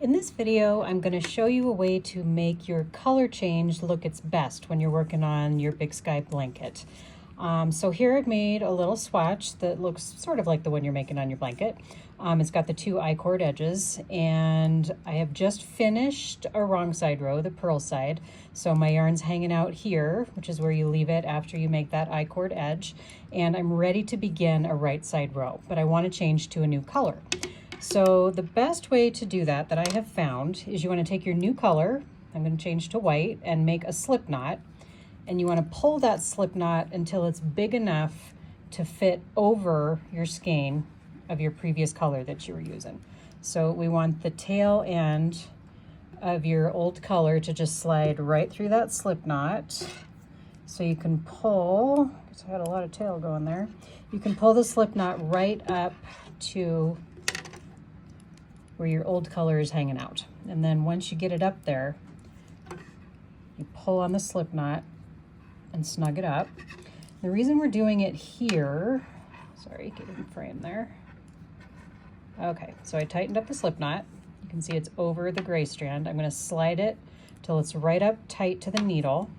In this video, I'm going to show you a way to make your color change look its best when you're working on your Big Sky blanket. So here I've made a little swatch that looks sort of like the one you're making on your blanket. It's got the two I-cord edges, and I have just finished a wrong side row, the purl side. So my yarn's hanging out here, which is where you leave it after you make that I-cord edge. And I'm ready to begin a right side row, but I want to change to a new color. So the best way to do that I have found is you want to take your new color, I'm going to change to white, and make a slip knot. And you want to pull that slip knot until it's big enough to fit over your skein of your previous color that you were using. So we want the tail end of your old color to just slide right through that slip knot. So you can pull, because I had a lot of tail going there, you can pull the slip knot right up to where your old color is hanging out. And then once you get it up there, you pull on the slip knot and snug it up. The reason we're doing it here, sorry, get in frame there. Okay, so I tightened up the slip knot. You can see it's over the gray strand. I'm going to slide it till it's right up tight to the needle,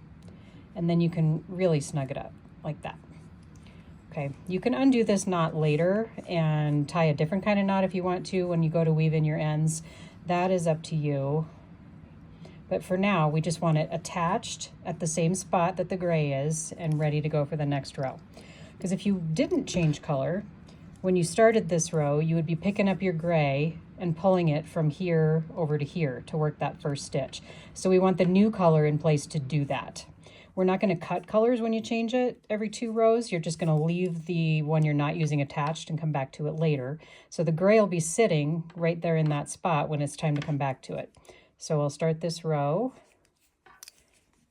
and then you can really snug it up like that. Okay, you can undo this knot later and tie a different kind of knot if you want to when you go to weave in your ends. That is up to you. But for now, we just want it attached at the same spot that the gray is and ready to go for the next row. Because if you didn't change color, when you started this row, you would be picking up your gray and pulling it from here over to here to work that first stitch. So we want the new color in place to do that. We're not going to cut colors when you change it every 2 rows. You're just going to leave the one you're not using attached and come back to it later. So the gray will be sitting right there in that spot when it's time to come back to it. So I'll start this row,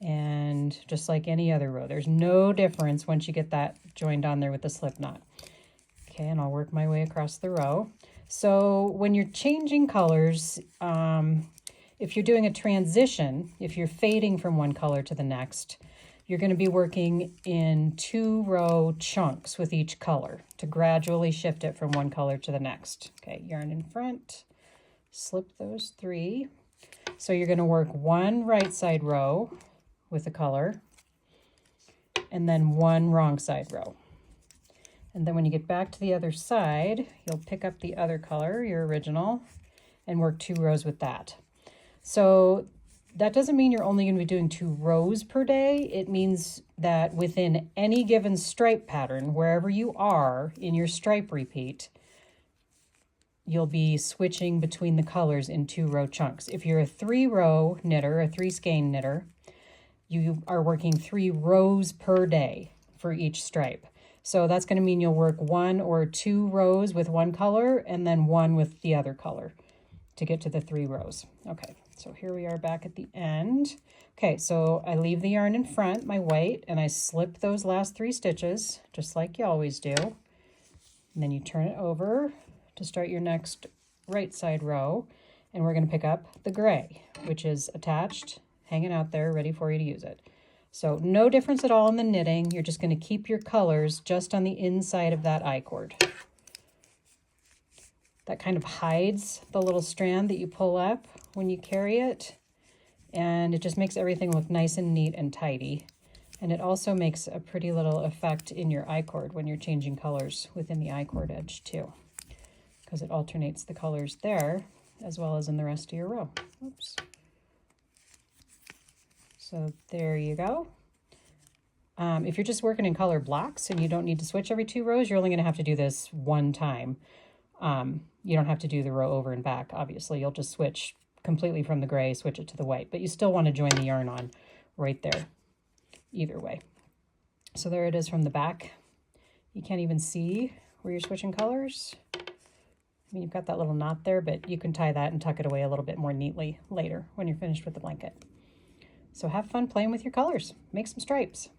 and just like any other row, there's no difference once you get that joined on there with the slip knot. Okay, and I'll work my way across the row. So when you're changing colors, if you're doing a transition, if you're fading from one color to the next, you're going to be working in 2-row chunks with each color to gradually shift it from one color to the next. Okay, yarn in front, slip those 3. So you're going to work 1 right side row with a color, and then 1 wrong side row. And then when you get back to the other side, you'll pick up the other color, your original, and work 2 rows with that. So that doesn't mean you're only going to be doing 2 rows per day. It means that within any given stripe pattern, wherever you are in your stripe repeat, you'll be switching between the colors in 2-row chunks. If you're a 3-row knitter, a 3-skein knitter, you are working 3 rows per day for each stripe. So that's going to mean you'll work 1 or 2 rows with one color and then 1 with the other color to get to the 3 rows. Okay, so here we are back at the end. Okay, so I leave the yarn in front, my white, and I slip those last 3 stitches, just like you always do. And then you turn it over to start your next right side row, and we're going to pick up the gray, which is attached, hanging out there, ready for you to use it. So no difference at all in the knitting. You're just going to keep your colors just on the inside of that I-cord. That kind of hides the little strand that you pull up when you carry it, and it just makes everything look nice and neat and tidy. And it also makes a pretty little effect in your I-cord when you're changing colors within the I-cord edge too, because it alternates the colors there as well as in the rest of your row. Oops. So there you go. If you're just working in color blocks and you don't need to switch every 2 rows, you're only going to have to do this 1 time. You don't have to do the row over and back, obviously. You'll just switch completely from the gray, switch it to the white, but you still want to join the yarn on right there, either way. So there it is from the back. You can't even see where you're switching colors. I mean, you've got that little knot there, but you can tie that and tuck it away a little bit more neatly later when you're finished with the blanket. So have fun playing with your colors. Make some stripes.